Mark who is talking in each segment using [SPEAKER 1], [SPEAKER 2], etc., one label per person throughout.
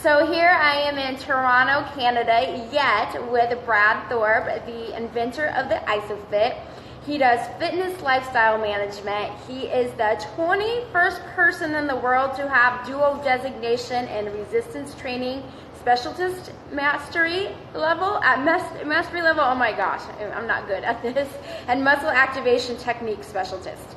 [SPEAKER 1] So here I am in Toronto, Canada, yet with Brad Thorpe, the inventor of the Isophit. He does fitness lifestyle management. He is the 21st person in the world to have dual designation in resistance training specialist mastery level, mastery level, oh my gosh, I'm not good at this, and muscle activation technique specialist.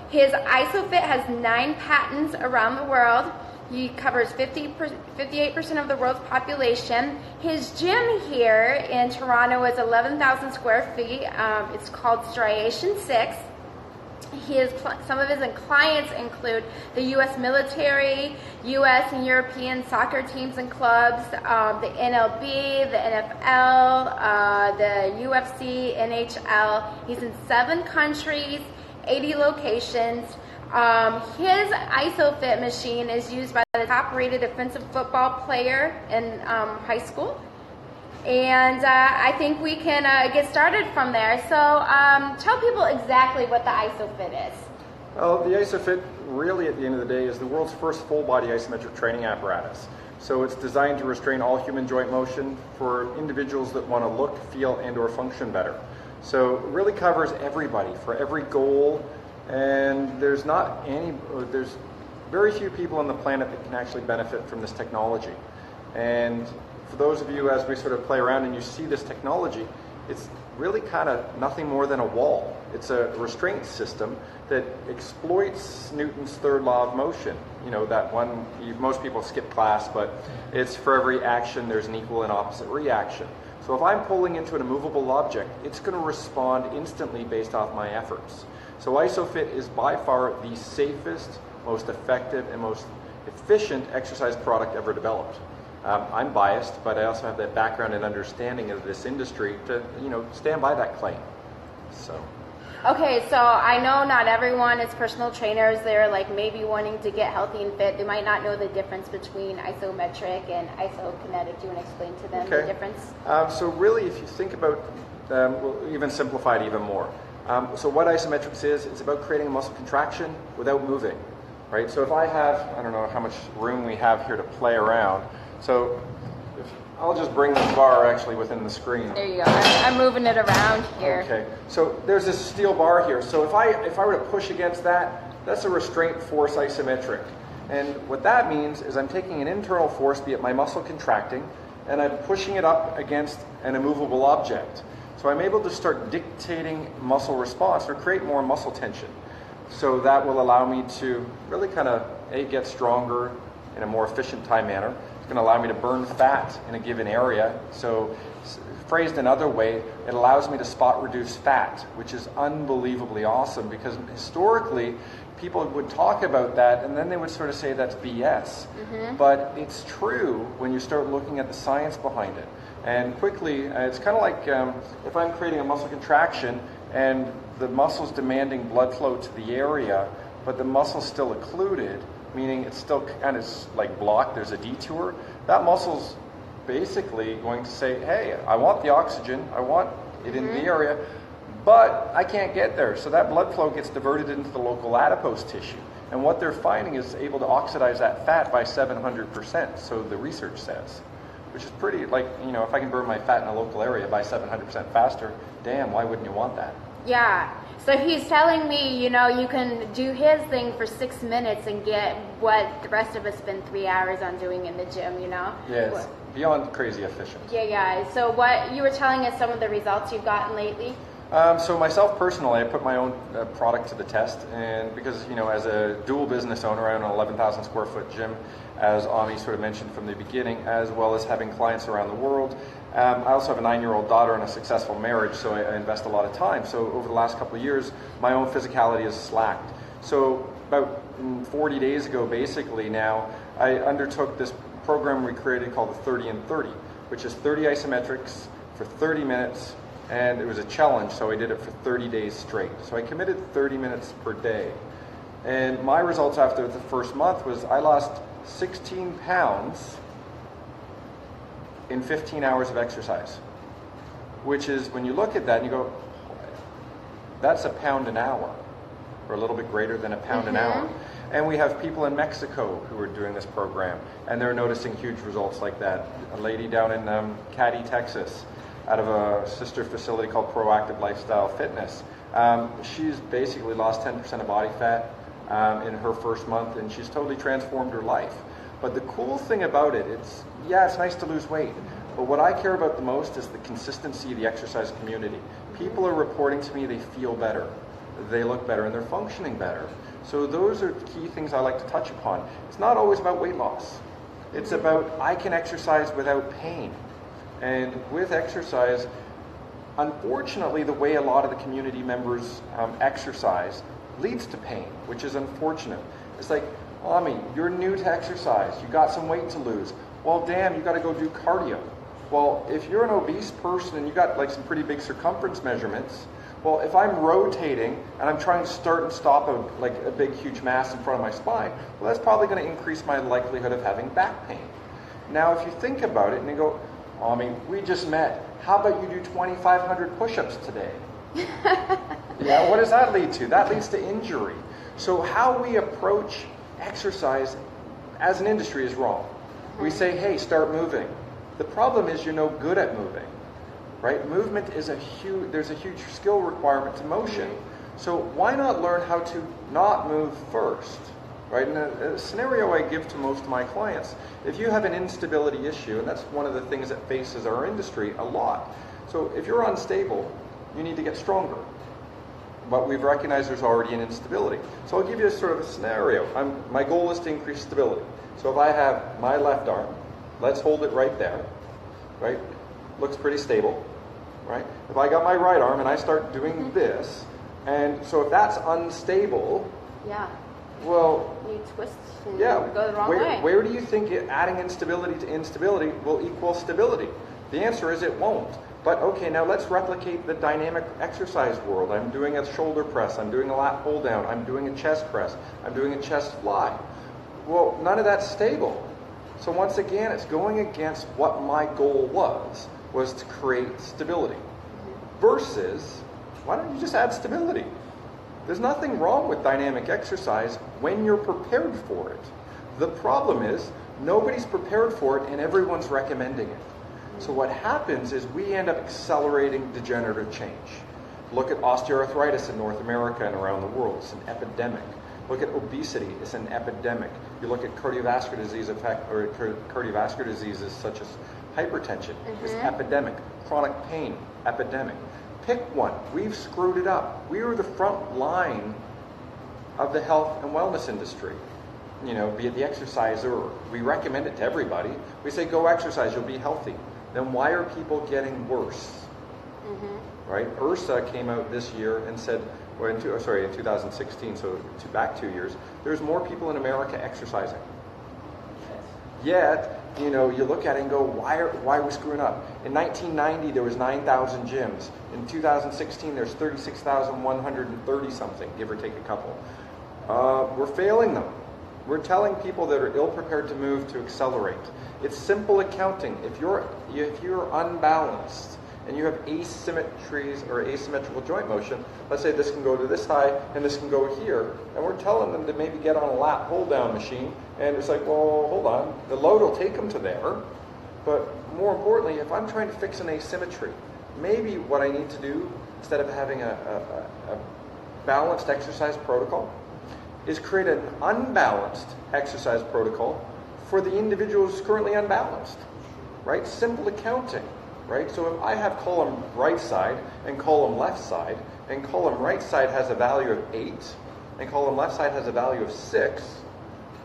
[SPEAKER 1] His Isophit has 9 patents around the world. He covers 58% of the world's population. His gym here in Toronto is 11,000 square feet. It's called Striation 6. Some of his clients include the U.S. military, U.S. and European soccer teams and clubs, the NLB, the NFL, the UFC, NHL. He's in 7 countries, 80 locations. His Isophit machine is used by the top-rated defensive football player in high school. And I think we can get started from there. So tell people exactly what the Isophit is.
[SPEAKER 2] Well, the Isophit really at the end of the day is the world's first full-body isometric training apparatus. So it's designed to restrain all human joint motion for individuals that want to look, feel, and or function better. So it really covers everybody for every goal, and there's very few people on the planet that can actually benefit from this technology. And for those of you, as we sort of play around and you see this technology, it's really kind of nothing more than a wall. It's a restraint system that exploits Newton's third law of motion. You know, that one, most people skip class, but it's for every action there's an equal and opposite reaction. So if I'm pulling into an immovable object, it's going to respond instantly based off my efforts. So Isophit is by far the safest, most effective, and most efficient exercise product ever developed. I'm biased, but I also have that background and understanding of this industry to, stand by that claim. So. Okay,
[SPEAKER 1] so I know not everyone is personal trainers. They're like maybe wanting to get healthy and fit. They might not know the difference between isometric and isokinetic. Do you want to explain to them the difference?
[SPEAKER 2] So really, if you think about, we'll even simplify it even more. So what isometrics is, it's about creating a muscle contraction without moving, right? So if I have, I don't know how much room we have here to play around. So I'll just bring the bar actually within the screen.
[SPEAKER 1] There you go. I'm moving it around here.
[SPEAKER 2] Okay. So there's this steel bar here. So if I were to push against that, that's a restraint force isometric. And what that means is I'm taking an internal force, be it my muscle contracting, and I'm pushing it up against an immovable object. So I'm able to start dictating muscle response or create more muscle tension. So that will allow me to really kind of, get stronger in a more efficient time manner. It's going to allow me to burn fat in a given area. So phrased another way, it allows me to spot reduce fat, which is unbelievably awesome because historically people would talk about that and then they would sort of say that's BS. Mm-hmm. But it's true when you start looking at the science behind it. And quickly, it's kind of like if I'm creating a muscle contraction and the muscle's demanding blood flow to the area, but the muscle's still occluded, meaning it's still kind of like blocked, there's a detour, that muscle's basically going to say, hey, I want the oxygen, I want it in the area, but I can't get there. So that blood flow gets diverted into the local adipose tissue. And what they're finding is able to oxidize that fat by 700%, so the research says. Which is pretty, if I can burn my fat in a local area by 700% faster, damn, why wouldn't you want that?
[SPEAKER 1] Yeah. So he's telling me, you can do his thing for 6 minutes and get what the rest of us spend 3 hours on doing in the gym,
[SPEAKER 2] Yeah, it's beyond crazy efficient.
[SPEAKER 1] Yeah. So what you were telling us some of the results you've gotten lately?
[SPEAKER 2] So myself personally, I put my own product to the test, and because, as a dual business owner, I own an 11,000 square foot gym, as Ami sort of mentioned from the beginning, as well as having clients around the world. I also have a 9-year-old daughter and a successful marriage, so I invest a lot of time. So over the last couple of years, my own physicality has slacked. So about 40 days ago, basically now, I undertook this program we created called the 30 and 30, which is 30 isometrics for 30 minutes, and it was a challenge, so I did it for 30 days straight. So I committed 30 minutes per day. And my results after the first month was I lost 16 pounds in 15 hours of exercise, which is, when you look at that and you go, that's a pound an hour, or a little bit greater than a pound an hour. And we have people in Mexico who are doing this program, and they're noticing huge results like that. A lady down in Caddy, Texas, out of a sister facility called Proactive Lifestyle Fitness. She's basically lost 10% of body fat in her first month, and she's totally transformed her life. But the cool thing about it, it's nice to lose weight, but what I care about the most is the consistency of the exercise community. People are reporting to me they feel better, they look better, and they're functioning better. So those are key things I like to touch upon. It's not always about weight loss. It's about I can exercise without pain. And with exercise, unfortunately, the way a lot of the community members exercise leads to pain, which is unfortunate. It's like, Ami, you're new to exercise. You got some weight to lose. Well, damn, you got to go do cardio. Well, if you're an obese person and you got like some pretty big circumference measurements, well, if I'm rotating and I'm trying to start and stop a big, huge mass in front of my spine, well, that's probably going to increase my likelihood of having back pain. Now, if you think about it and you go, Ami, we just met. How about you do 2,500 push-ups today? Yeah, what does that lead to? That leads to injury. So how we approach exercise as an industry is wrong. We say, hey, start moving. The problem is you're no good at moving, right? Movement is there's a huge skill requirement to motion. So why not learn how to not move first, right? And a scenario I give to most of my clients, if you have an instability issue, and that's one of the things that faces our industry a lot. So if you're unstable, you need to get stronger. But we've recognized there's already an instability. So I'll give you a sort of a scenario. My goal is to increase stability. So if I have my left arm, let's hold it right there, right? Looks pretty stable, right? If I got my right arm and I start doing this, and so if that's unstable, well,
[SPEAKER 1] you twist and
[SPEAKER 2] go
[SPEAKER 1] the wrong way.
[SPEAKER 2] Where do you think adding instability to instability will equal stability? The answer is it won't. But okay, now let's replicate the dynamic exercise world. I'm doing a shoulder press, I'm doing a lat pull down, I'm doing a chest press, I'm doing a chest fly. Well, none of that's stable. So once again, it's going against what my goal was to create stability. Versus, why don't you just add stability? There's nothing wrong with dynamic exercise when you're prepared for it. The problem is, nobody's prepared for it and everyone's recommending it. So what happens is we end up accelerating degenerative change. Look at osteoarthritis in North America and around the world. It's an epidemic. Look at obesity. It's an epidemic. You look at cardiovascular diseases such as hypertension. It's epidemic. Chronic pain, epidemic. Pick one. We've screwed it up. We are the front line of the health and wellness industry. Be it the exerciser. We recommend it to everybody. We say, go exercise, you'll be healthy. Then why are people getting worse? Right? URSA came out this year and said, in 2016, so back 2 years, there's more people in America exercising. Yet, you look at it and go, why are we screwing up? In 1990, there was 9,000 gyms. In 2016, there's 36,130 something, give or take a couple. We're failing them. We're telling people that are ill-prepared to move to accelerate. It's simple accounting. If you're unbalanced and you have asymmetries or asymmetrical joint motion, let's say this can go to this high and this can go here, and we're telling them to maybe get on a lat pull-down machine, and it's like, well, hold on, the load will take them to there, but more importantly, if I'm trying to fix an asymmetry, maybe what I need to do, instead of having a balanced exercise protocol, is create an unbalanced exercise protocol for the individual who's currently unbalanced, right? Simple accounting, right? So if I have column right side and column left side, and column right side has a value of 8, and column left side has a value of 6,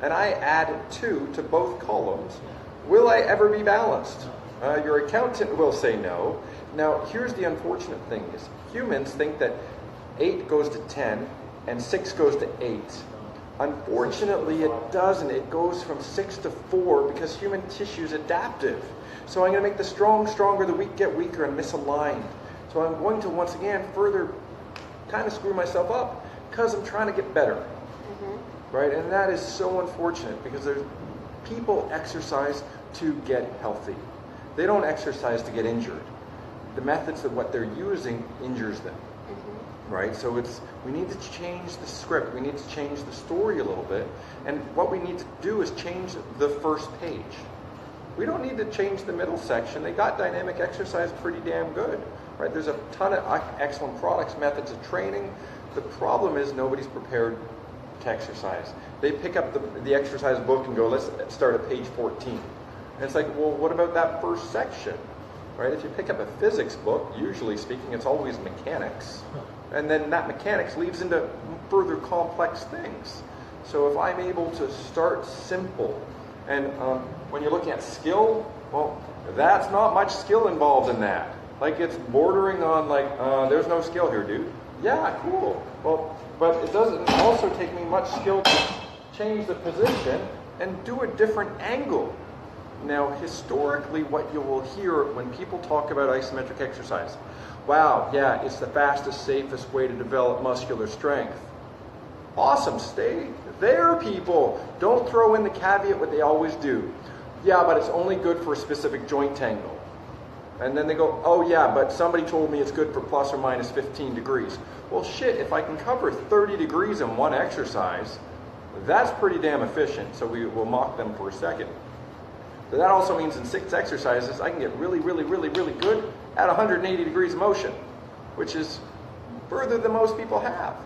[SPEAKER 2] and I add 2 to both columns, will I ever be balanced? Your accountant will say no. Now, here's the unfortunate thing is humans think that 8 goes to 10 and 6 goes to 8. Unfortunately, it doesn't. It goes from 6 to 4 because human tissue is adaptive. So I'm going to make the strong stronger, the weak get weaker and misaligned. So I'm going to, once again, further kind of screw myself up because I'm trying to get better. Right? And that is so unfortunate because people exercise to get healthy. They don't exercise to get injured. The methods of what they're using injures them. right? So we need to change the script. We need to change the story a little bit. And what we need to do is change the first page. We don't need to change the middle section. They got dynamic exercise pretty damn good, right? There's a ton of excellent products, methods of training. The problem is nobody's prepared to exercise. They pick up the exercise book and go, let's start at page 14. And it's like, well, what about that first section? Right? If you pick up a physics book, usually speaking, it's always mechanics. And then that mechanics leads into further complex things. So if I'm able to start simple, and when you're looking at skill, well, that's not much skill involved in that. Like, it's bordering on like, there's no skill here, dude. Yeah, cool. Well, but it doesn't also take me much skill to change the position and do a different angle. Now, historically, what you will hear when people talk about isometric exercise, wow, yeah, it's the fastest, safest way to develop muscular strength. Awesome, stay there, people. Don't throw in the caveat what they always do. Yeah, but it's only good for a specific joint angle. And then they go, oh yeah, but somebody told me it's good for plus or minus 15 degrees. Well shit, if I can cover 30 degrees in one exercise, that's pretty damn efficient, so we will mock them for a second. But that also means in 6 exercises, I can get really, really, really, really good at 180 degrees of motion, which is further than most people have,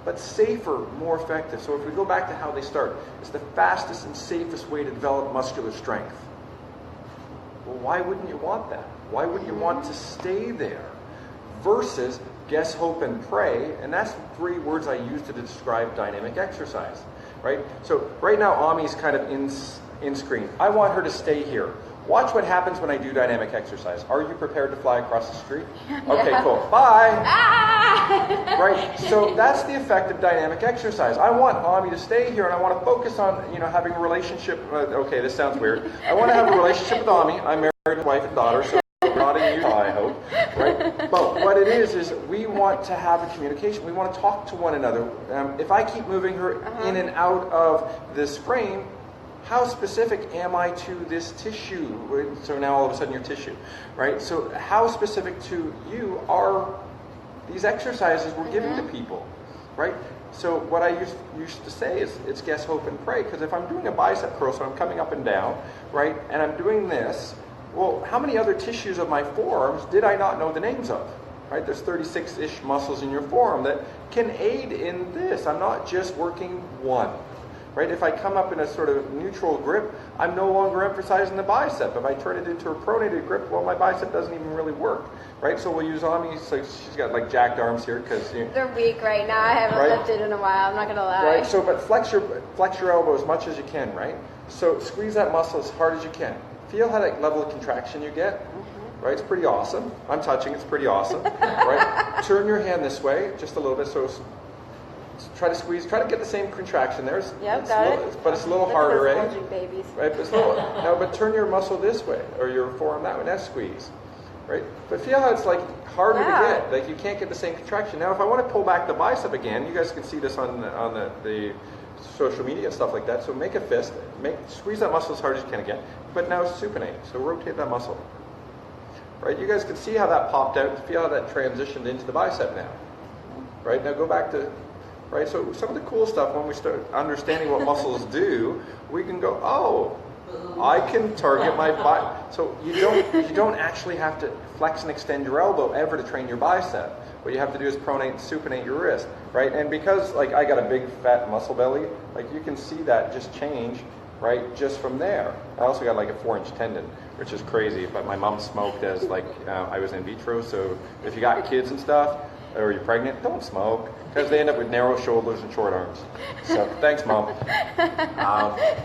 [SPEAKER 2] but safer, more effective. So if we go back to how they start, it's the fastest and safest way to develop muscular strength. Well, why wouldn't you want that? Why would you want to stay there? Versus guess, hope, and pray, and that's 3 words I use to describe dynamic exercise, right? So right now, Ami's kind of in screen. I want her to stay here. Watch what happens when I do dynamic exercise. Are you prepared to fly across the street? Okay,
[SPEAKER 1] Yeah.
[SPEAKER 2] cool. Bye.
[SPEAKER 1] Ah!
[SPEAKER 2] Right. So that's the effect of dynamic exercise. I want Ami to stay here, and I want to focus on, having a relationship. Okay, this sounds weird. I want to have a relationship with Ami. I'm married with wife and daughter, so we're not in Utah, I hope. Right. But what it is we want to have a communication. We want to talk to one another. If I keep moving her in and out of this frame, how specific am I to this tissue? So now all of a sudden you're tissue, right? So how specific to you are these exercises we're giving to people, right? So what I used to say is it's guess, hope, and pray. Because if I'm doing a bicep curl, so I'm coming up and down, right? And I'm doing this, well, how many other tissues of my forearms did I not know the names of? Right? There's 36-ish muscles in your forearm that can aid in this. I'm not just working one. Right? If I come up in a sort of neutral grip, I'm no longer emphasizing the bicep. If I turn it into a pronated grip, well, my bicep doesn't even really work. Right? So we'll use Ami. So she's got like jacked arms here because
[SPEAKER 1] They're weak right now. I haven't lifted in a while. I'm not gonna lie.
[SPEAKER 2] Right. So, but flex your elbow as much as you can. Right. So squeeze that muscle as hard as you can. Feel how that level of contraction you get. Right. It's pretty awesome. I'm touching. It's pretty awesome. Right. Turn your hand this way just a little bit. So. Try to squeeze. Try to get the same contraction there.
[SPEAKER 1] Yep, got it.
[SPEAKER 2] But it's a little harder,
[SPEAKER 1] Look
[SPEAKER 2] right?
[SPEAKER 1] at those bulging babies.
[SPEAKER 2] Right. But it's a little, no, but turn your muscle this way, or your forearm that way. Now squeeze. Right. But feel how it's like harder to get. Like you can't get the same contraction. Now, if I want to pull back the bicep again, you guys can see this on the social media and stuff like that. So make a fist. Squeeze that muscle as hard as you can again. But now supinate. So rotate that muscle. Right. You guys can see how that popped out. Feel how that transitioned into the bicep now. Right. Now go back to. Right, so some of the cool stuff when we start understanding what muscles do, we can go, oh, I can target my bicep. So you don't actually have to flex and extend your elbow ever to train your bicep. What you have to do is pronate and supinate your wrist, right? And because like I got a big fat muscle belly, like you can see that just change, right, just from there. I also got like a 4-inch tendon, which is crazy. But my mom smoked as like I was in vitro, so if you got kids and stuff, or you're pregnant, don't smoke, because they end up with narrow shoulders and short arms. So thanks, Mom.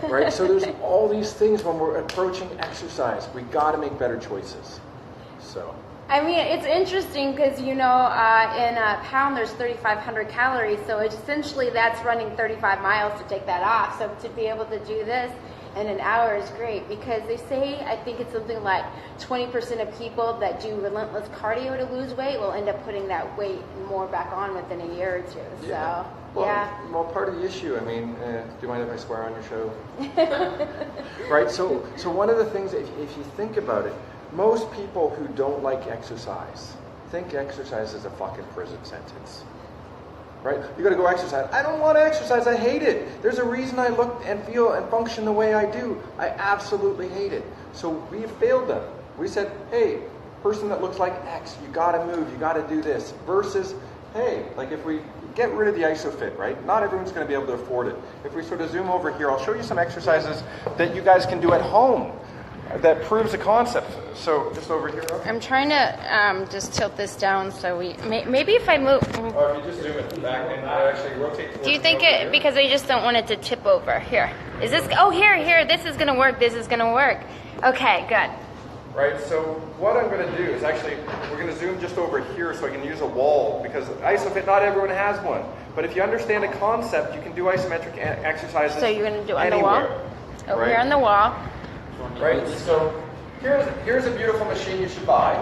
[SPEAKER 2] Right, so there's all these things when we're approaching exercise. We got to make better choices. So.
[SPEAKER 1] I mean, it's interesting because, in a pound there's 3,500 calories, so essentially that's running 35 miles to take that off. So to be able to do this in an hour is great because they say, I think it's something like 20% of people that do relentless cardio to lose weight will end up putting that weight more back on within a year or two.
[SPEAKER 2] Yeah.
[SPEAKER 1] So,
[SPEAKER 2] well,
[SPEAKER 1] yeah.
[SPEAKER 2] Well, part of the issue, I mean, do you mind if I swear on your show? Right, so one of the things, if you think about it, most people who don't like exercise think exercise is a fucking prison sentence. right? You got to go exercise. I don't want to exercise. I hate it. There's a reason I look and feel and function the way I do. I absolutely hate it. So we failed them. We said, hey, person that looks like X, you got to move. You got to do this. Versus, hey, like if we get rid of the Isophit, right? Not everyone's going to be able to afford it. If we sort of zoom over here, I'll show you some exercises that you guys can do at home that proves the concept. So just over here. Okay.
[SPEAKER 1] I'm trying to just tilt this down so we maybe if I move.
[SPEAKER 2] Or if you just zoom it back and actually rotate towards.
[SPEAKER 1] Do you think it because I just don't want it to tip over? Here. Is this? Oh, here. This is gonna work. This is gonna work. Okay, good.
[SPEAKER 2] Right. So what I'm going to do is actually we're going to zoom just over here so I can use a wall because Isophit, not everyone has one. But if you understand the concept, you can do isometric exercises.
[SPEAKER 1] So you're going to do it on
[SPEAKER 2] anywhere,
[SPEAKER 1] the wall. Over
[SPEAKER 2] right?
[SPEAKER 1] here on the wall.
[SPEAKER 2] Right. So here's a beautiful machine you should buy.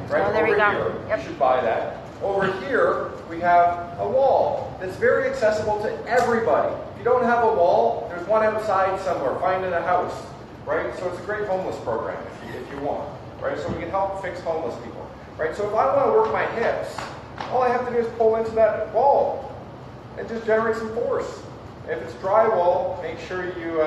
[SPEAKER 2] Right.
[SPEAKER 1] Oh, there we go.
[SPEAKER 2] Here,
[SPEAKER 1] yep.
[SPEAKER 2] You should buy that. Over here we have a wall that's very accessible to everybody. If you don't have a wall, there's one outside somewhere. Find in a house. Right? So it's a great homeless program if you want. Right? So we can help fix homeless people. Right? So if I want to work my hips, all I have to do is pull into that wall and just generate some force. If it's drywall, make sure you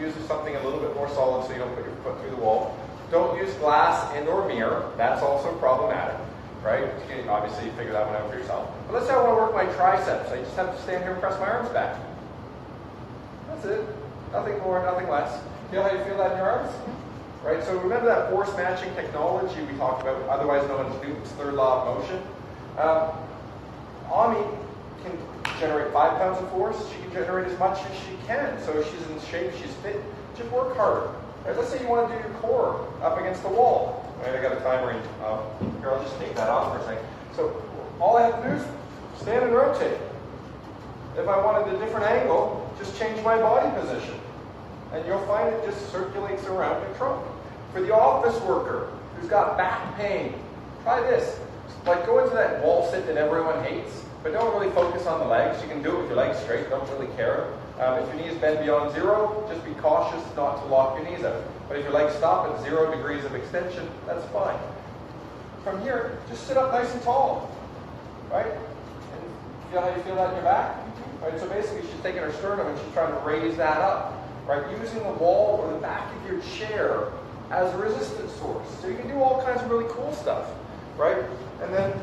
[SPEAKER 2] use something a little bit more solid so you don't put your foot through the wall. Don't use glass and or mirror. That's also problematic. Right? You can obviously figure that one out for yourself. But let's say I want to work my triceps. I just have to stand here and press my arms back. That's it. Nothing more, nothing less. Feel how you feel that in your arms? Right? So remember that force matching technology we talked about, otherwise known as Newton's third law of motion? Ami can generate 5 pounds of force. She can generate as much as she can. So she's in shape, she's fit. Just work harder. Right? Let's say you want to do your core up against the wall. Right? I got a timer. Here, I'll just take that off for a second. So all I have to do is stand and rotate. If I wanted a different angle, just change my body position. And you'll find it just circulates around your trunk. For the office worker who's got back pain, try this. Like go into that wall sit that everyone hates, but don't really focus on the legs. You can do it with your legs straight, don't really care. If your knees bend beyond 0, just be cautious not to lock your knees out. But if your legs stop at 0 degrees of extension, that's fine. From here, just sit up nice and tall. Right? And feel how you feel that in your back? Right? So basically she's taking her sternum and she's trying to raise that up. Right, using the wall or the back of your chair as a resistance source. So you can do all kinds of really cool stuff, right? And then,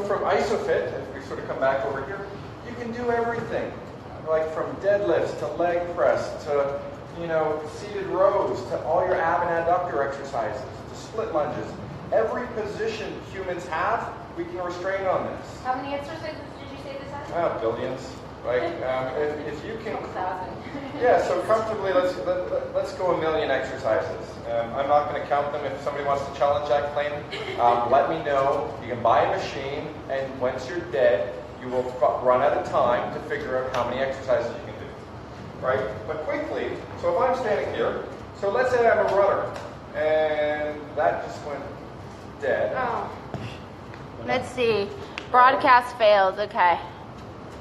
[SPEAKER 2] from Isophit, if we sort of come back over here, you can do everything. Like from deadlifts to leg press to, seated rows to all your ab and adductor exercises to split lunges. Every position humans have, we can restrain on this.
[SPEAKER 1] How many exercises did you say this has?
[SPEAKER 2] Billions. Like if you can,
[SPEAKER 1] 1,000.
[SPEAKER 2] yeah. So comfortably, let's go 1,000,000 exercises. I'm not going to count them. If somebody wants to challenge that claim, let me know. You can buy a machine, and once you're dead, you will run out of time to figure out how many exercises you can do. Right? But quickly. So if I'm standing here, so let's say I'm a runner, and that just went dead.
[SPEAKER 1] Oh. Let's see. Broadcast failed. Okay.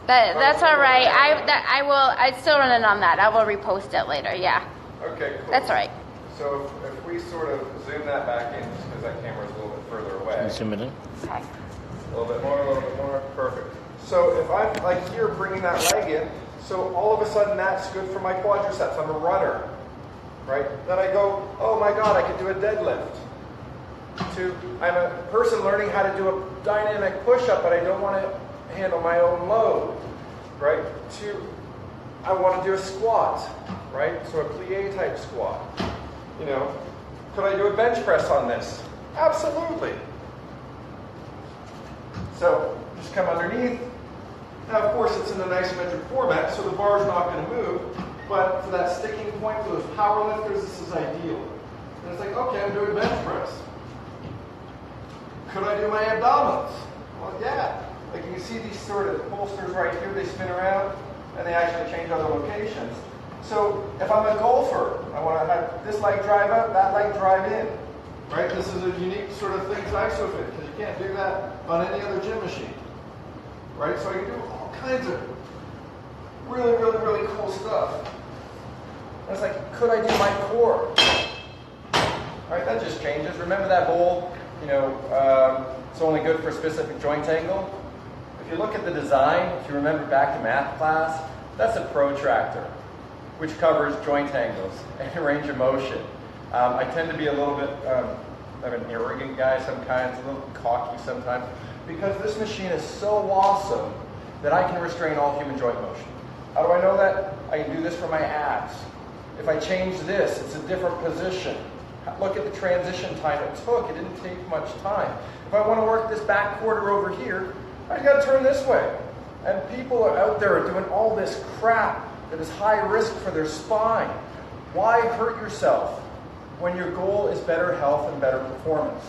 [SPEAKER 1] That's all right. I still run it on that. I will repost it later. Yeah.
[SPEAKER 2] Okay. Cool.
[SPEAKER 1] That's all right.
[SPEAKER 2] So if we sort of zoom that back in, just because that camera is a little bit further away.
[SPEAKER 3] Zoom it in.
[SPEAKER 1] Okay.
[SPEAKER 2] A little bit more. Perfect. So if I'm like here bringing that leg in, so all of a sudden that's good for my quadriceps. I'm a runner, right? Then I go, oh my God, I can do a deadlift. I'm a person learning how to do a dynamic push-up, but I don't want to handle my own load, right? I want to do a squat, right? So a plie type squat. Could I do a bench press on this? Absolutely. So just come underneath. Now, of course, it's in an isometric format, so the bar is not going to move. But for that sticking point for those power lifters, this is ideal. And it's like, okay, I'm doing bench press. Could I do my abdominals? Well, yeah. Like you can see these sort of holsters right here, they spin around and they actually change other locations. So if I'm a golfer, I want to have this leg drive out, that leg drive in. Right? This is a unique sort of thing to Isophit because you can't do that on any other gym machine. Right? So I can do all kinds of really, really, really cool stuff. And it's like, could I do my core? All right, that just changes. Remember that whole, it's only good for a specific joint angle? If you look at the design, if you remember back to math class, that's a protractor, which covers joint angles and range of motion. I tend to be a little bit of an arrogant guy sometimes, a little cocky sometimes, because this machine is so awesome that I can restrain all human joint motion. How do I know that? I can do this for my abs. If I change this, it's a different position. Look at the transition time it took. It didn't take much time. If I want to work this back quarter over here, I got to turn this way. And people are out there doing all this crap that is high risk for their spine. Why hurt yourself when your goal is better health and better performance?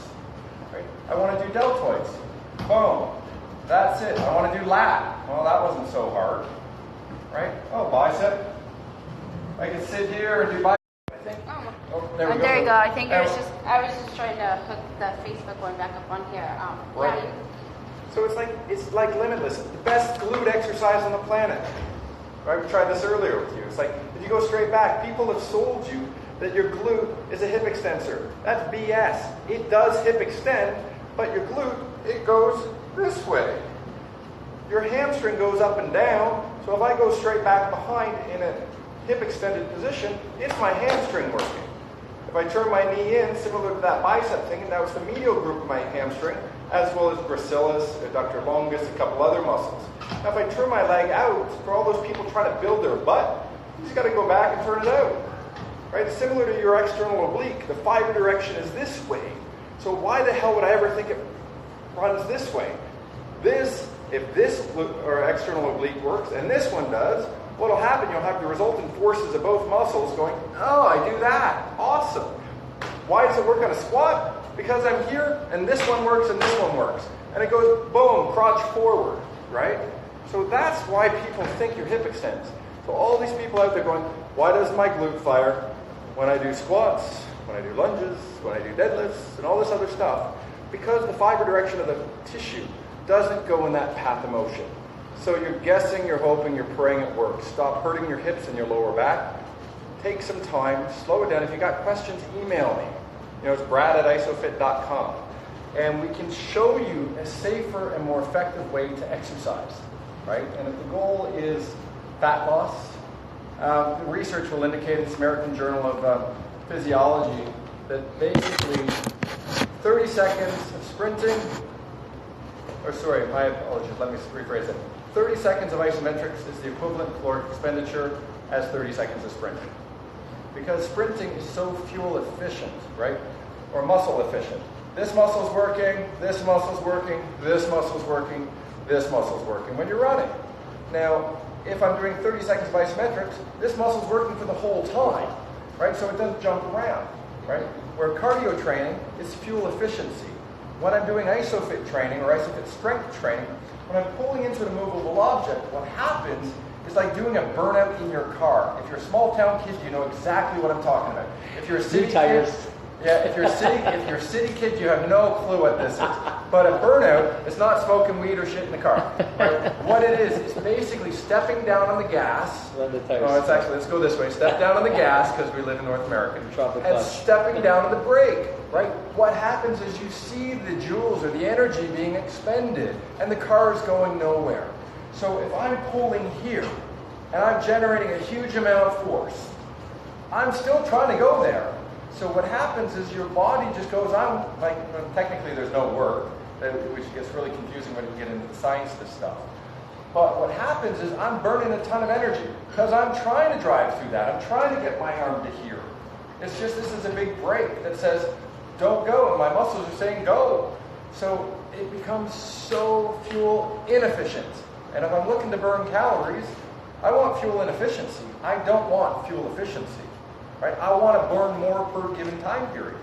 [SPEAKER 2] Right? I want to do deltoids. Boom. That's it. I want to do lat. Well, that wasn't so hard. Right? Oh, bicep. I can sit here and do bicep. I think. Oh, there we go.
[SPEAKER 1] There you go. I think I was just trying to hook the Facebook one back up on here.
[SPEAKER 2] Right.
[SPEAKER 1] Yeah.
[SPEAKER 2] So it's like limitless. The best glute exercise on the planet. Right? We tried this earlier with you. It's like if you go straight back, people have sold you that your glute is a hip extensor. That's BS. It does hip extend, but your glute, it goes this way. Your hamstring goes up and down. So if I go straight back behind in a hip extended position, it's my hamstring working. If I turn my knee in, similar to that bicep thing, and that was the medial group of my hamstring, as well as gracilis, adductor longus, a couple other muscles. Now if I turn my leg out, for all those people trying to build their butt, you just got to go back and turn it out. Right? Similar to your external oblique, the fiber direction is this way. So why the hell would I ever think it runs this way? If this or external oblique works, and this one does, what'll happen, you'll have the resultant forces of both muscles going, oh, I do that. Awesome. Why does it work on a squat? Because I'm here, and this one works, and this one works. And it goes, boom, crotch forward, right? So that's why people think your hip extends. So all these people out there going, why does my glute fire when I do squats, when I do lunges, when I do deadlifts, and all this other stuff? Because the fiber direction of the tissue doesn't go in that path of motion. So you're guessing, you're hoping, you're praying it works. Stop hurting your hips and your lower back. Take some time, slow it down. If you got questions, email me. It's brad@isophit.com. And we can show you a safer and more effective way to exercise, right? And if the goal is fat loss, the research will indicate in this American Journal of Physiology that basically 30 seconds of sprinting, my apologies, let me rephrase it. 30 seconds of isometrics is the equivalent caloric expenditure as 30 seconds of sprinting. Because sprinting is so fuel efficient, right? Or muscle efficient. This muscle's working, this muscle's working, this muscle's working, this muscle's working when you're running. Now, if I'm doing 30 seconds of isometrics, this muscle's working for the whole time, right? So it doesn't jump around, right? Where cardio training is fuel efficiency. When I'm doing Isophit training or Isophit strength training, when I'm pulling into an immovable object, what happens is like doing a burnout in your car. If you're a small town kid, you know exactly what I'm talking about. If you're a city kid, if you're a city kid, you have no clue what this is. But a burnout is not smoking weed or shit in the car. Right? What it is basically stepping down on the gas. Let's go this way. Step down on the gas because we live in North America. And stepping down on the brake. Right? What happens is you see the joules or the energy being expended and the car is going nowhere. So if I'm pulling here and I'm generating a huge amount of force, I'm still trying to go there. So what happens is your body just goes on, technically there's no work, which gets really confusing when you get into the science of this stuff. But what happens is I'm burning a ton of energy because I'm trying to drive through that. I'm trying to get my arm to here. It's just this is a big brake that says, don't go, and my muscles are saying go. So it becomes so fuel inefficient. And if I'm looking to burn calories, I want fuel inefficiency. I don't want fuel efficiency. Right? I want to burn more per given time period.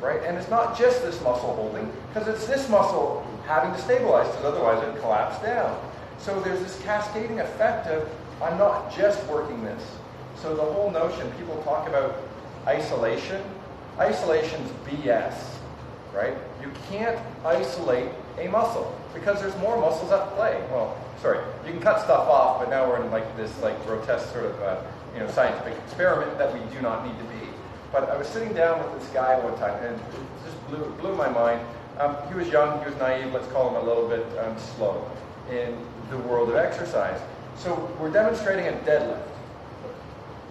[SPEAKER 2] Right? And it's not just this muscle holding, because it's this muscle having to stabilize, because otherwise it'd collapse down. So there's this cascading effect of, I'm not just working this. So the whole notion, people talk about isolation. Isolation's BS, right? You can't isolate a muscle because there's more muscles at play. Well, sorry, you can cut stuff off, but now we're in this grotesque sort of scientific experiment that we do not need to be. But I was sitting down with this guy one time, and it just blew my mind. He was young, he was naive. Let's call him a little bit slow. in the world of exercise. So we're demonstrating a deadlift,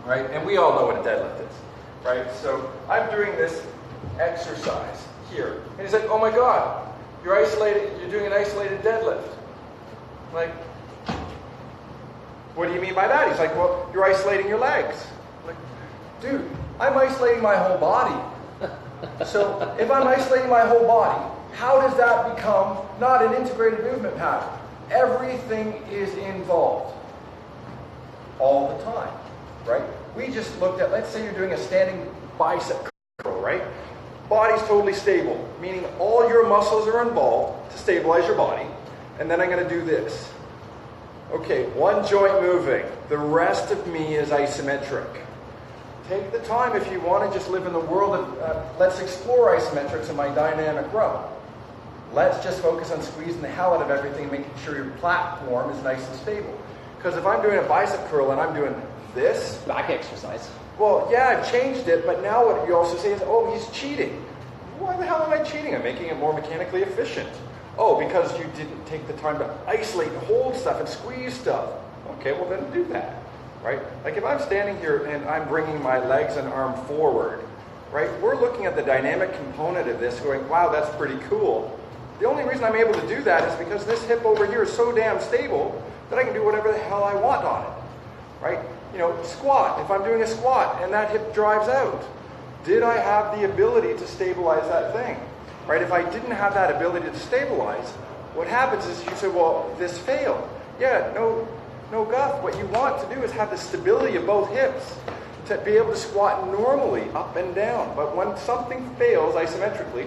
[SPEAKER 2] right? And we all know what a deadlift is, right? So I'm doing this exercise here. And he's like, oh my God, you're doing an isolated deadlift. I'm like, what do you mean by that? He's like, well, you're isolating your legs. I'm like, dude, I'm isolating my whole body. So if I'm isolating my whole body, how does that become not an integrated movement pattern? Everything is involved all the time, right? We just looked at, let's say you're doing a standing bicep curl, right? Body's totally stable, meaning all your muscles are involved to stabilize your body. And then I'm going to do this. Okay, one joint moving. The rest of me is isometric. Take the time if you want to just live in the world of, let's explore isometrics in my dynamic row. Let's just focus on squeezing the hell out of everything, making sure your platform is nice and stable. Because if I'm doing a bicep curl and I'm doing this...
[SPEAKER 3] Back exercise.
[SPEAKER 2] Well, yeah, I've changed it, but now what you also say is, oh, he's cheating. Why the hell am I cheating? I'm making it more mechanically efficient. Oh, because you didn't take the time to isolate and hold stuff and squeeze stuff. Okay, well then do that, right? Like if I'm standing here and I'm bringing my legs and arm forward, right? We're looking at the dynamic component of this going, wow, that's pretty cool. The only reason I'm able to do that is because this hip over here is so damn stable that I can do whatever the hell I want on it, right? You know, squat. If I'm doing a squat and that hip drives out, did I have the ability to stabilize that thing? Right? If I didn't have that ability to stabilize, what happens is you say, well, this failed. Yeah, no guff. What you want to do is have the stability of both hips to be able to squat normally up and down. But when something fails isometrically,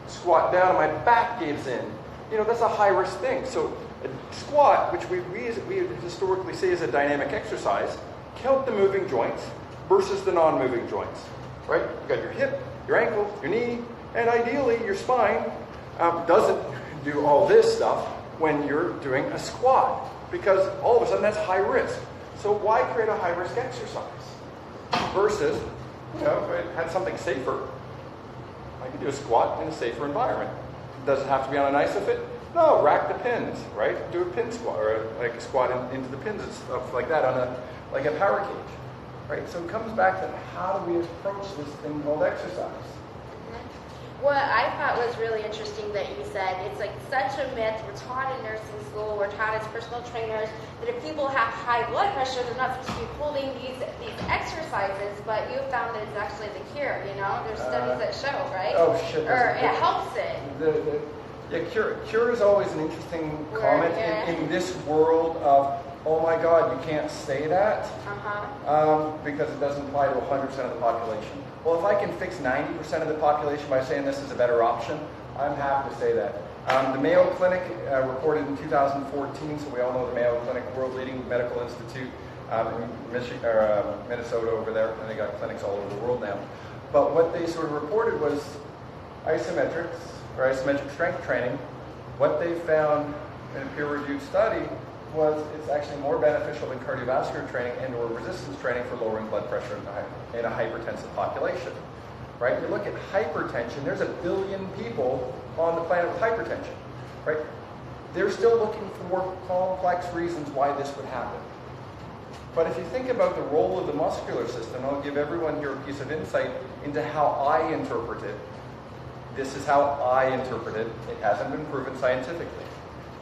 [SPEAKER 2] squat down and my back gives in. You know, that's a high-risk thing. So a squat, which we historically say is a dynamic exercise, count the moving joints versus the non-moving joints. Right? You got your hip, your ankle, your knee, and ideally your spine doesn't do all this stuff when you're doing a squat, because all of a sudden that's high risk. So why create a high risk exercise versus, you know, if I had something safer, I could do a squat in a safer environment. Does it have to be on an Isophit? No, rack the pins, right? Do a pin squat, or like a squat into the pins and stuff like that on a power cage, right? So it comes back to how do we approach this thing called exercise?
[SPEAKER 1] What I thought was really interesting that you said, it's like such a myth. We're taught in nursing school, we're taught as personal trainers, that if people have high blood pressure, they're not supposed to be holding these exercises, but you found that it's actually the cure, you know? There's studies that show, right?
[SPEAKER 2] Oh, shit.
[SPEAKER 1] Or it helps it.
[SPEAKER 2] Cure is always an interesting comment in this world of, oh my God, you can't say that, because it doesn't apply to 100% of the population. Well, if I can fix 90% of the population by saying this is a better option, I'm happy to say that. The Mayo Clinic reported in 2014, so we all know the Mayo Clinic, world-leading medical institute in Minnesota over there, and they got clinics all over the world now. But what they sort of reported was isometrics, or isometric strength training. What they found in a peer-reviewed study was it's actually more beneficial than cardiovascular training and or resistance training for lowering blood pressure in a hypertensive population, right? You look at hypertension, there's 1 billion people on the planet with hypertension, right? They're still looking for complex reasons why this would happen. But if you think about the role of the muscular system, I'll give everyone here a piece of insight into how I interpret it. This is how I interpret it. It hasn't been proven scientifically,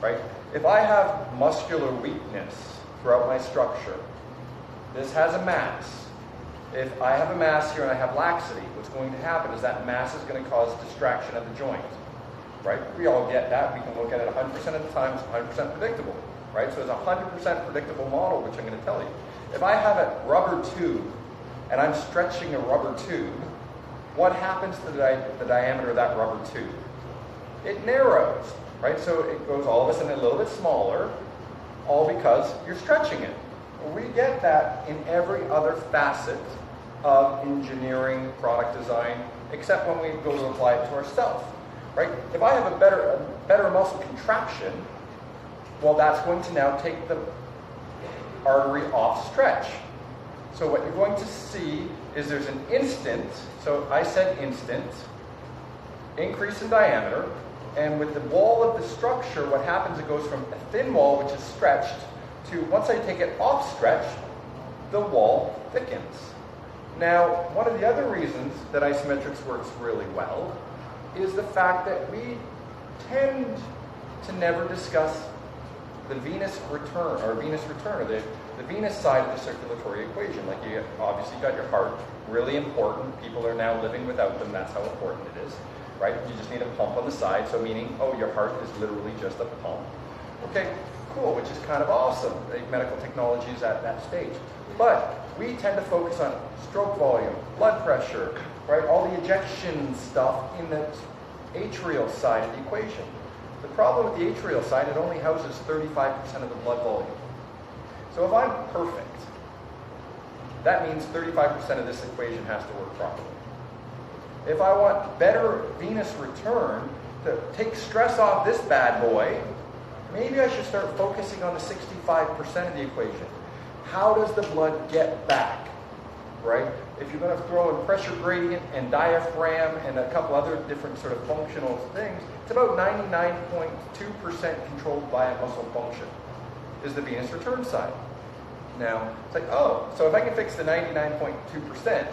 [SPEAKER 2] right? If I have muscular weakness throughout my structure, this has a mass. If I have a mass here and I have laxity, what's going to happen is that mass is going to cause distraction of the joint, right? We all get that. We can look at it 100% of the time. It's 100% predictable, right? So it's a 100% predictable model, which I'm going to tell you. If I have a rubber tube and I'm stretching a rubber tube, what happens to the diameter of that rubber tube? It narrows. Right, so it goes all of a sudden a little bit smaller, all because you're stretching it. We get that in every other facet of engineering, product design, except when we go to apply it to ourselves. Right? If I have a better muscle contraction, well, that's going to now take the artery off stretch. So what you're going to see is there's an instant, so I said instant, increase in diameter, And with the wall of the structure, what happens, it goes from a thin wall, which is stretched, to once I take it off stretch, the wall thickens. Now, one of the other reasons that isometrics works really well is the fact that we tend to never discuss the venous return, or the venous side of the circulatory equation. Like, you obviously got your heart, really important. People are now living without them. That's how important it is, right? You just need a pump on the side, so meaning, oh, your heart is literally just a pump. Okay, cool, which is kind of awesome. Medical technology is at that stage. But we tend to focus on stroke volume, blood pressure, right? All the ejection stuff in the atrial side of the equation. The problem with the atrial side, it only houses 35% of the blood volume. So if I'm perfect, that means 35% of this equation has to work properly. If I want better venous return, to take stress off this bad boy, maybe I should start focusing on the 65% of the equation. How does the blood get back, right? If you're going to throw in pressure gradient and diaphragm and a couple other different sort of functional things, it's about 99.2% controlled by a muscle function, is the venous return side. Now, it's like, oh, so if I can fix the 99.2%,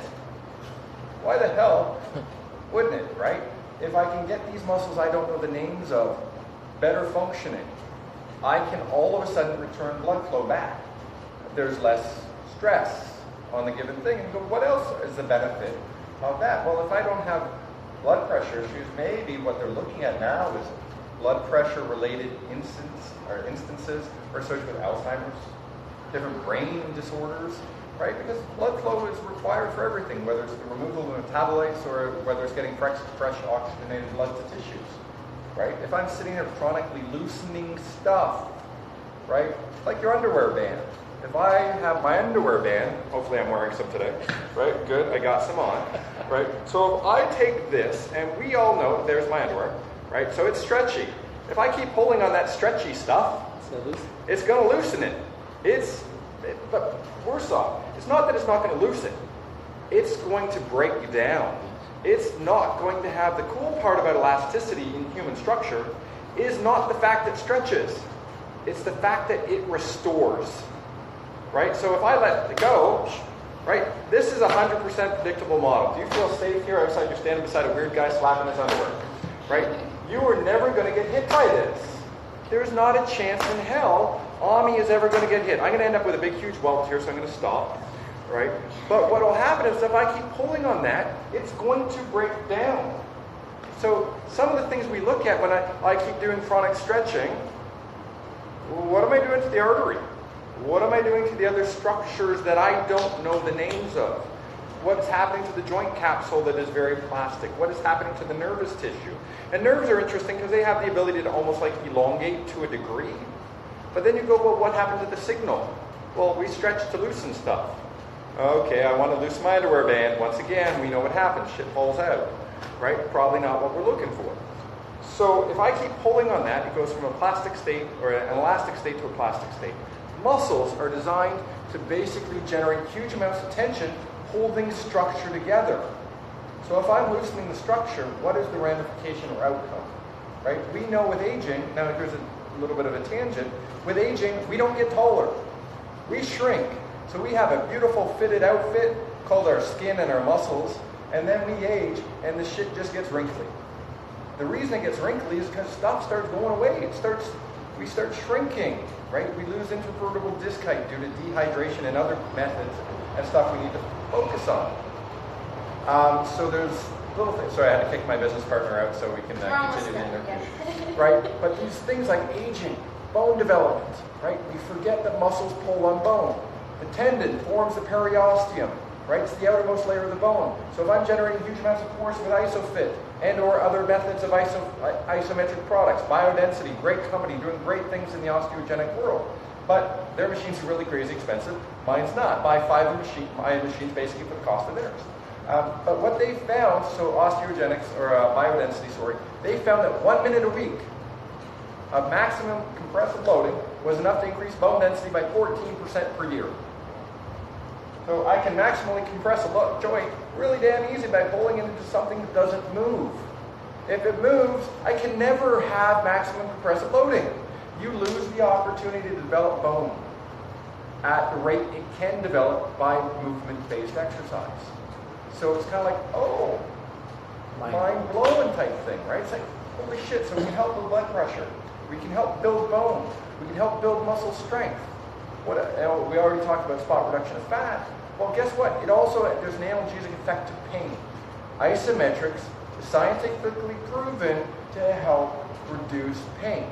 [SPEAKER 2] why the hell wouldn't it, right? If I can get these muscles I don't know the names of better functioning, I can all of a sudden return blood flow back. There's less stress on the given thing. And go, what else is the benefit of that? Well, if I don't have blood pressure issues, maybe what they're looking at now is blood pressure related instances are associated with Alzheimer's, different brain disorders, right? Because blood flow is required for everything, whether it's the removal of metabolites or whether it's getting fresh oxygenated blood to tissues, right? If I'm sitting there chronically loosening stuff, right? Like your underwear band. If I have my underwear band, hopefully I'm wearing some today, right? Good, I got some on, right? So if I take this, and we all know, there's my underwear, right? So it's stretchy. If I keep pulling on that stretchy stuff, it's going to loosen it. But worse off, it's not that it's not going to loosen. It's going to break down. It's not going to have, the cool part about elasticity in human structure is not the fact that it stretches. It's the fact that it restores. Right? So if I let it go, right, this is a 100% predictable model. Do you feel safe here outside? You're standing beside a weird guy slapping his underwear. Right? You are never going to get hit by this. There's not a chance in hell Ami is ever going to get hit. I'm going to end up with a big, huge welt here, so I'm going to stop. Right? But what will happen is if I keep pulling on that, it's going to break down. So some of the things we look at when I keep doing chronic stretching, what am I doing to the artery? What am I doing to the other structures that I don't know the names of? What's happening to the joint capsule that is very plastic? What is happening to the nervous tissue? And nerves are interesting because they have the ability to almost like elongate to a degree. But then you go, well, what happened to the signal? Well, we stretch to loosen stuff. Okay, I want to loosen my underwear band. Once again, we know what happens. Shit falls out. Right? Probably not what we're looking for. So if I keep pulling on that, it goes from a plastic state or an elastic state to a plastic state. Muscles are designed to basically generate huge amounts of tension holding structure together. So if I'm loosening the structure, what is the ramification or outcome? Right? We know with aging, now here's a little bit of a tangent, with aging, we don't get taller. We shrink. So we have a beautiful fitted outfit called our skin and our muscles, and then we age and the shit just gets wrinkly. The reason it gets wrinkly is because stuff starts going away. We start shrinking, right? We lose intervertebral disc height due to dehydration and other methods and stuff we need to focus on. So there's little things. Sorry, I had to kick my business partner out so we can continue the interview. Right? But these things like aging, bone development, right? We forget that muscles pull on bone. The tendon forms the periosteum, right? It's the outermost layer of the bone. So if I'm generating huge amounts of force with Isophit and or other methods of isometric products, biodensity, great company, doing great things in the osteogenic world. But their machines are really crazy expensive. Mine's not. Buy 5 machines, my machine's basically for the cost of theirs. But what they found, so osteogenics, or biodensity, sorry, they found that 1 minute a week of maximum compressive loading was enough to increase bone density by 14% per year. So I can maximally compress a joint really damn easy by pulling it into something that doesn't move. If it moves, I can never have maximum compressive loading. You lose the opportunity to develop bone at the rate it can develop by movement-based exercise. So it's kind of like, oh, mind-blowing type thing, right? It's like, holy shit, so we can help with blood pressure. We can help build bone. We can help build muscle strength. We already talked about spot reduction of fat. Well, guess what? It also, there's an analgesic effect to pain. Isometrics is scientifically proven to help reduce pain.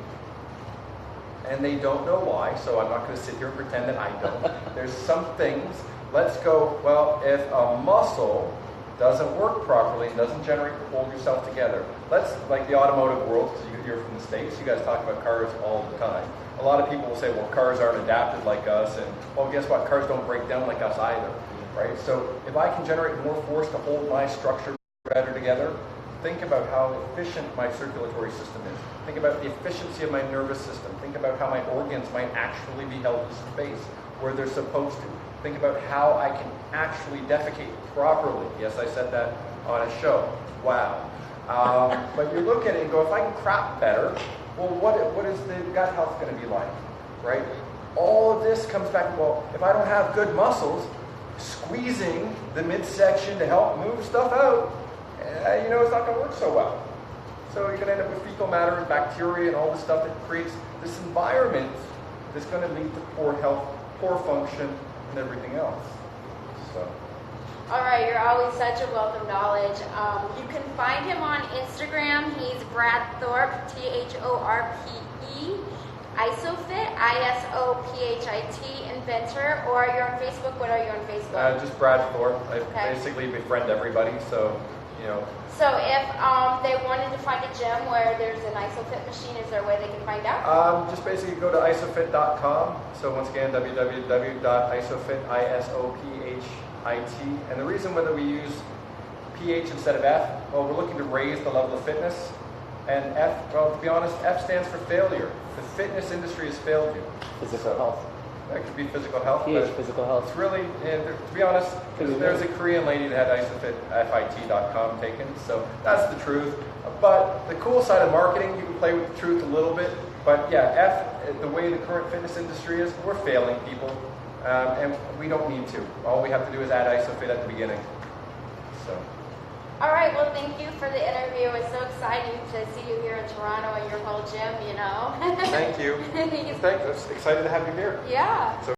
[SPEAKER 2] And they don't know why, so I'm not going to sit here and pretend that I don't. There's some things. Let's go, well, if a muscle doesn't work properly and doesn't generate to hold yourself together, let's, like the automotive world, because you're from the States, you guys talk about cars all the time. A lot of people will say, well, cars aren't adapted like us, and, well, guess what? Cars don't break down like us either, right? So if I can generate more force to hold my structure better together, think about how efficient my circulatory system is. Think about the efficiency of my nervous system. Think about how my organs might actually be held in space where they're supposed to. Think about how I can actually defecate properly. Yes, I said that on a show. Wow. But you look at it and go, if I can crap better, well, what is the gut health going to be like, right? All of this comes back, well, if I don't have good muscles, squeezing the midsection to help move stuff out, it's not going to work so well. So you're going to end up with fecal matter and bacteria and all this stuff that creates this environment that's going to lead to poor health, poor function, and everything else. So.
[SPEAKER 1] All right, you're always such a wealth of knowledge. You can find him on Instagram. He's Brad Thorpe, Thorpe, Isophit, Isophit, inventor, or you're on Facebook. What are you on Facebook?
[SPEAKER 2] Just Brad Thorpe. I basically befriend everybody, so,
[SPEAKER 1] So if they wanted to find a gym where there's an Isophit machine, is there a way they can find out?
[SPEAKER 2] Just basically go to isophit.com. So once again, www.isophit, Isophit. And the reason whether we use PH instead of F, well, we're looking to raise the level of fitness. And F, well, to be honest, F stands for failure. The fitness industry has failed you.
[SPEAKER 3] Physical health.
[SPEAKER 2] That could be physical health.
[SPEAKER 3] PH, physical health.
[SPEAKER 2] It's really, to be honest, there's a Korean lady that had isophit.com taken, so that's the truth. But the cool side of marketing, you can play with the truth a little bit. But yeah, F, the way the current fitness industry is, we're failing people. And we don't need to. All we have to do is add Isophit at the beginning. So.
[SPEAKER 1] All right, well, thank you for the interview. It's so exciting to see you here in Toronto and your whole gym,
[SPEAKER 2] Thank you. Thanks. I'm excited to have you here.
[SPEAKER 1] Yeah.
[SPEAKER 2] So